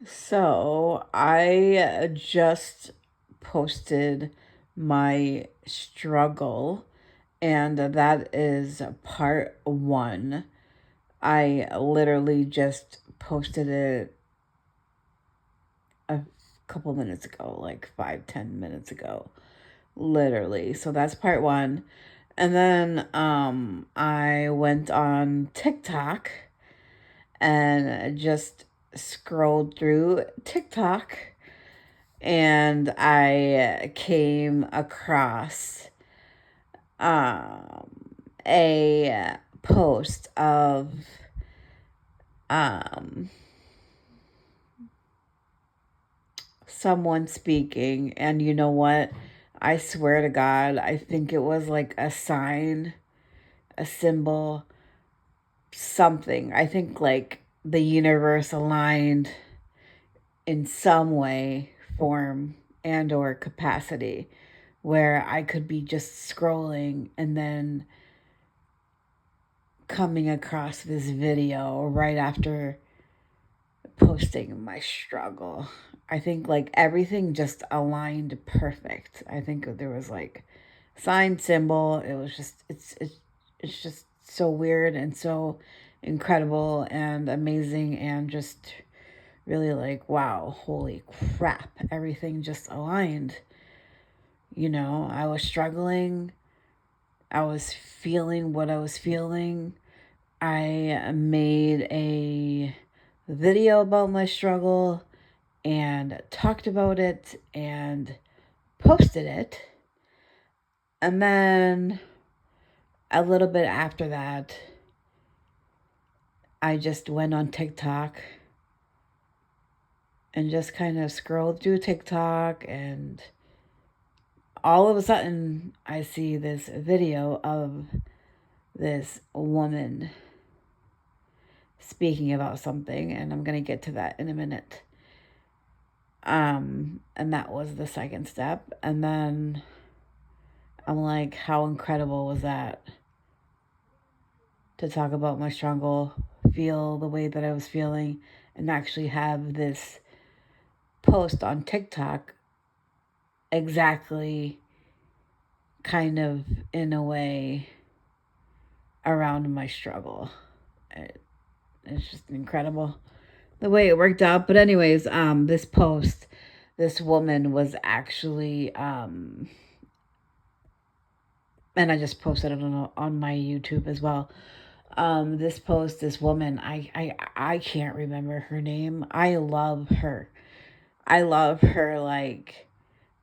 So I just posted my struggle, and that is part one. I literally just posted it a couple minutes ago, like 5, 10 minutes ago, literally. So that's part one. And then I went on TikTok and just scrolled through TikTok and I came across um, a post of um, someone speaking, and you know what? I swear to God, I think it was like a sign, a symbol, something. I think like the universe aligned in some way, form, and or capacity where I could be just scrolling and then coming across this video right after posting my struggle. I think like everything just aligned perfect. I think there was like sign symbol. It was just it's just so weird and so incredible and amazing and just really like wow, holy crap. Everything just aligned. I was struggling. I was feeling what I was feeling. I made a video about my struggle and talked about it and posted it. And then a little bit after that, I just went on TikTok and just kind of scrolled through TikTok. And all of a sudden, I see this video of this woman speaking about something. And I'm going to get to that in a minute. And that was the second step. And then I'm like, how incredible was that to talk about my struggle, feel the way that I was feeling, and actually have this post on TikTok exactly kind of in a way around my struggle. It's just incredible the way it worked out. But anyways, this post, this woman was actually and I just posted it on my YouTube as well. This post, this woman, I can't remember her name. I love her. I love her like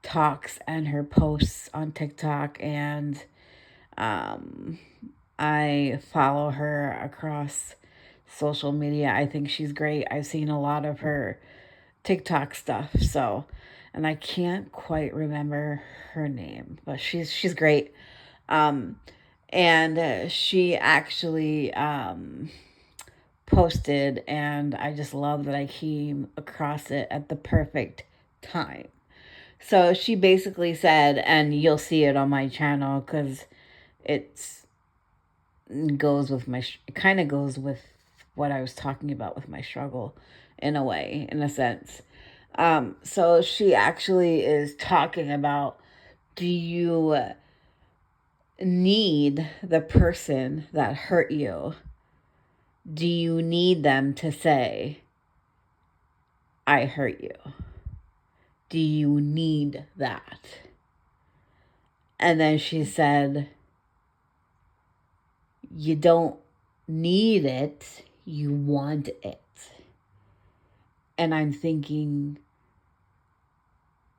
talks and her posts on TikTok, and um, I follow her across social media. I think she's great. I've seen a lot of her TikTok stuff, so and I can't quite remember her name, but she's great. Um, and she actually posted, and I just love that I came across it at the perfect time. So she basically said, and you'll see it on my channel because it's goes with my it kind of goes with what I was talking about with my struggle in a way, in a sense. So she actually is talking about, do you need the person that hurt you? Do you need them to say, I hurt you? Do you need that? And then she said, you don't need it, you want it. And I'm thinking,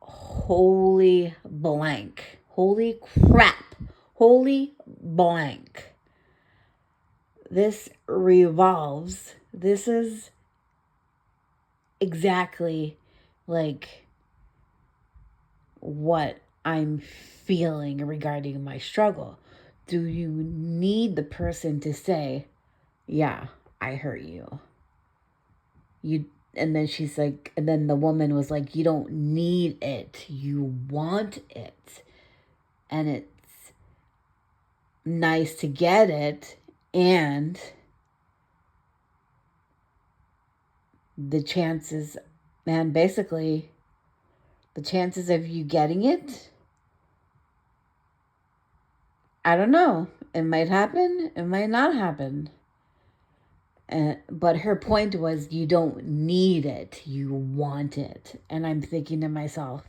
holy blank, holy crap, holy blank. This revolves, this is exactly like what I'm feeling regarding my struggle. Do you need the person to say, yeah, I hurt you? You and then she's like, and then the woman was like, you don't need it, you want it. And it's nice to get it, and the chances And basically, the chances of you getting it, I don't know. It might happen, it might not happen. But her point was, you don't need it, you want it. And I'm thinking to myself,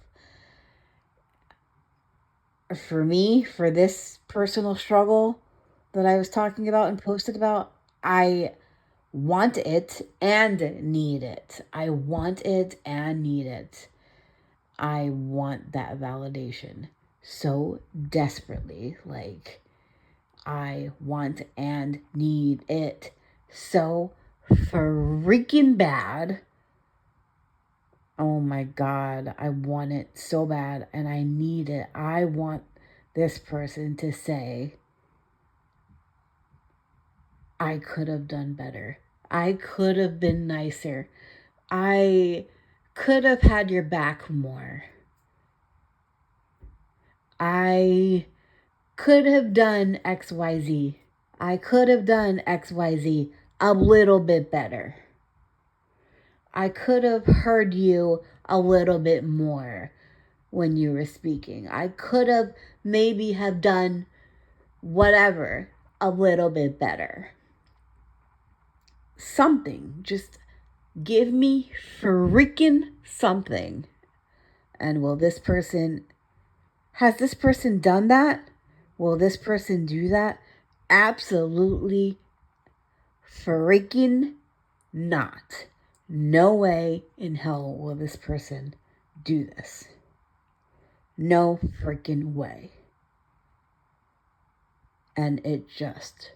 for me, for this personal struggle that I was talking about and posted about, I want it and need it. I want it and need it. I want that validation so desperately. Like, I want and need it so freaking bad. Oh my God, I want it so bad and I need it. I want this person to say, I could have done better. I could have been nicer. I could have had your back more. I could have done XYZ. I could have done XYZ a little bit better. I could have heard you a little bit more when you were speaking. I could have maybe have done whatever a little bit better. Something. Just give me freaking something. And has this person done that? Will this person do that? Absolutely freaking not. No way in hell will this person do this. No freaking way. And it just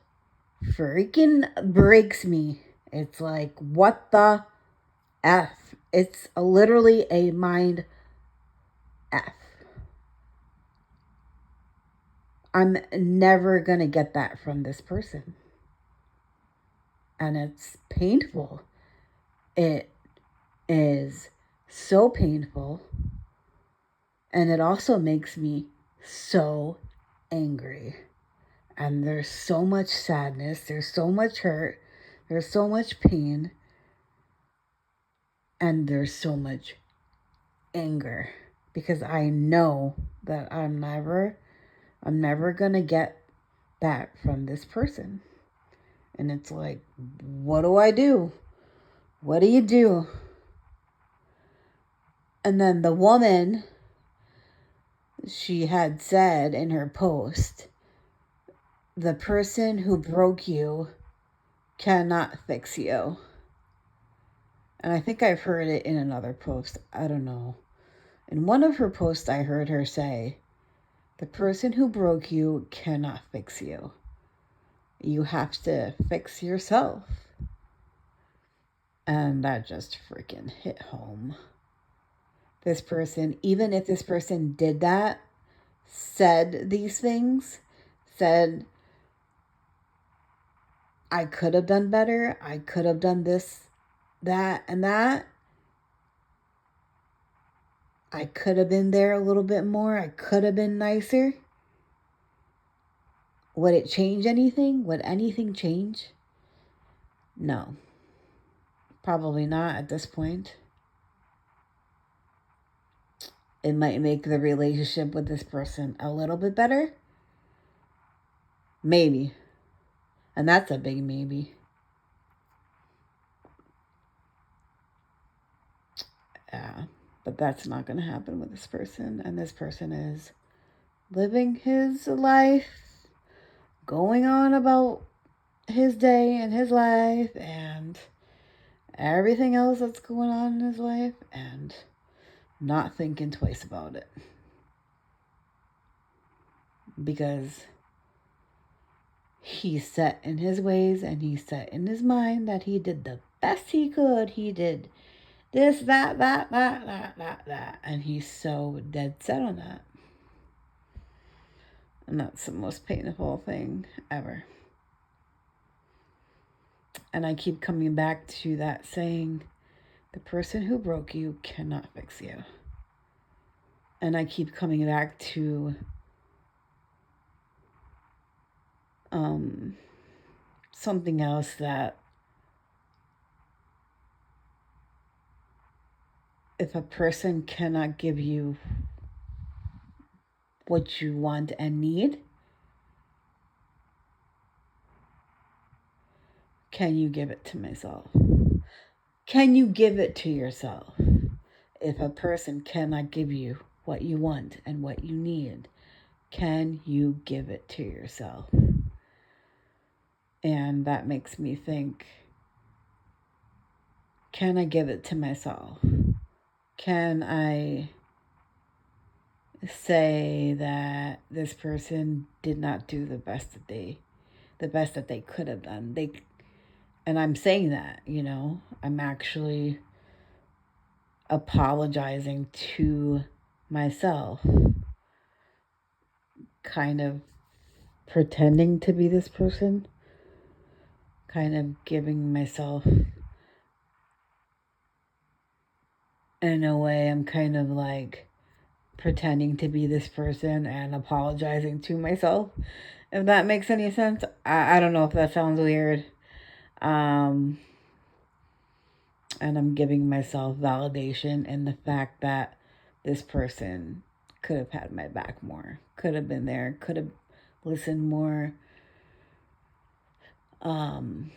freaking breaks me. It's like, what the F? It's literally a mind F. I'm never going to get that from this person. And it's painful. It is so painful. And it also makes me so angry. And there's so much sadness, there's so much hurt, there's so much pain, and there's so much anger. Because I know that I'm never gonna get that from this person. And it's like, what do I do? What do you do? And then the woman, she had said in her post, the person who broke you cannot fix you. And I think I've heard it in another post. I don't know. In one of her posts, I heard her say, the person who broke you cannot fix you. You have to fix yourself. And that just freaking hit home. This person, even if this person did that, said these things, said, I could have done better, I could have done this, that, and that. I could have been there a little bit more. I could have been nicer. Would it change anything? Would anything change? No. Probably not at this point. It might make the relationship with this person a little bit better. Maybe. And that's a big maybe. Yeah. But that's not going to happen with this person. And this person is living his life, going on about his day and his life and everything else that's going on in his life and not thinking twice about it. Because he's set in his ways and he's set in his mind that he did the best he could. He did this, that. And he's so dead set on that. And that's the most painful thing ever. And I keep coming back to that saying, the person who broke you cannot fix you. And I keep coming back to something else that if a person cannot give you what you want and need, can you give it to myself? Can you give it to yourself? If a person cannot give you what you want and what you need, can you give it to yourself? And that makes me think, can I give it to myself? Can I say that this person did not do the best that they could have done? And I'm saying that, I'm actually apologizing to myself, kind of pretending to be this person, kind of giving myself, in a way, I'm kind of like pretending to be this person and apologizing to myself. If that makes any sense. I don't know if that sounds weird. Um, and I'm giving myself validation in the fact that this person could have had my back more, could have been there, could have listened more. Um,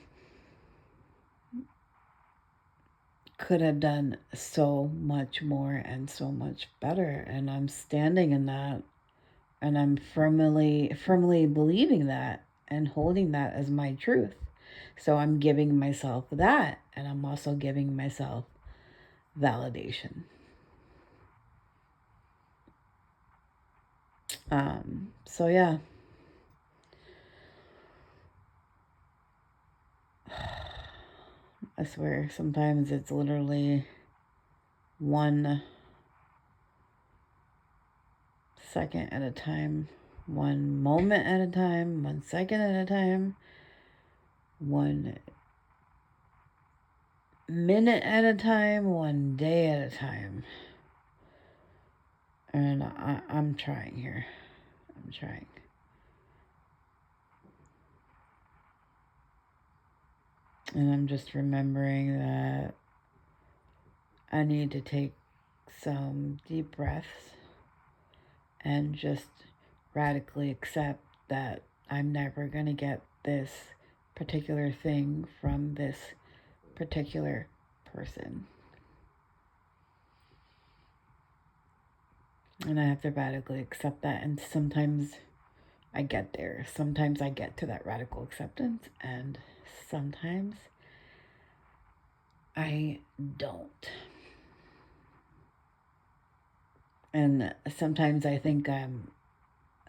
could have done so much more and so much better. And I'm standing in that, and I'm firmly believing that and holding that as my truth. So I'm giving myself that, and I'm also giving myself validation. So yeah. I swear, sometimes it's literally 1 second at a time, 1 moment at a time, 1 second at a time, 1 minute at a time, 1 day at a time. And I'm trying here. I'm trying. And I'm just remembering that I need to take some deep breaths and just radically accept that I'm never going to get this particular thing from this particular person. And I have to radically accept that. And sometimes I get there. Sometimes I get to that radical acceptance, and sometimes I don't. And sometimes I think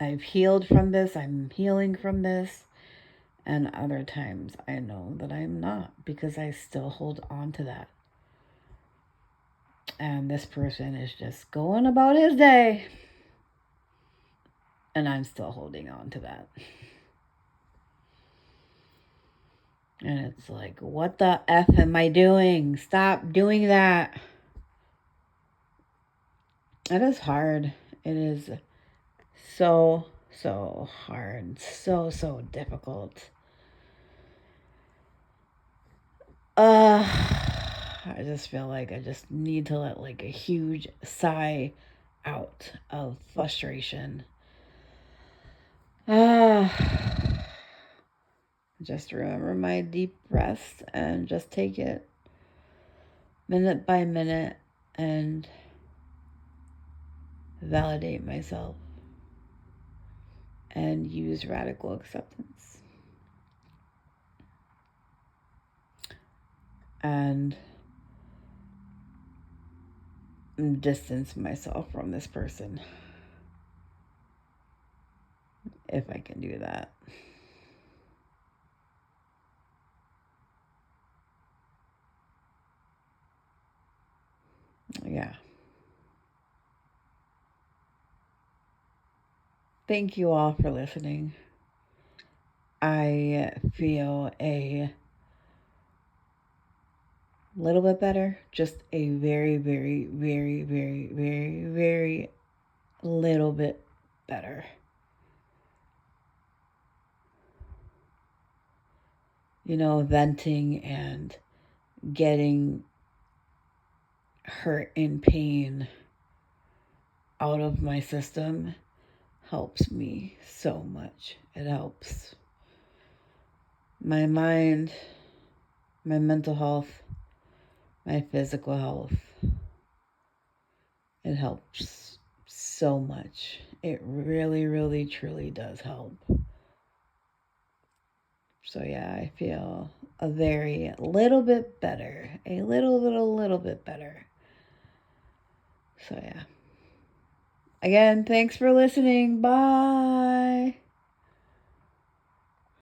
I've healed from this, I'm healing from this, and other times I know that I'm not, because I still hold on to that. And this person is just going about his day, and I'm still holding on to that. And it's like, what the F am I doing? Stop doing that. It is hard. It is so hard. So difficult. I just feel like I just need to let like a huge sigh out of frustration. Just remember my deep breaths and just take it minute by minute and validate myself and use radical acceptance. And distance myself from this person, if I can do that. Yeah. Thank you all for listening. I feel a little bit better, just a very, very, very, very, very, very little bit better. Venting and getting hurt and pain out of my system helps me so much. It helps my mind, my mental health, my physical health. It helps so much. It really, really, truly does help. So yeah, I feel a little bit better. A little bit better. So yeah. Again, thanks for listening. Bye.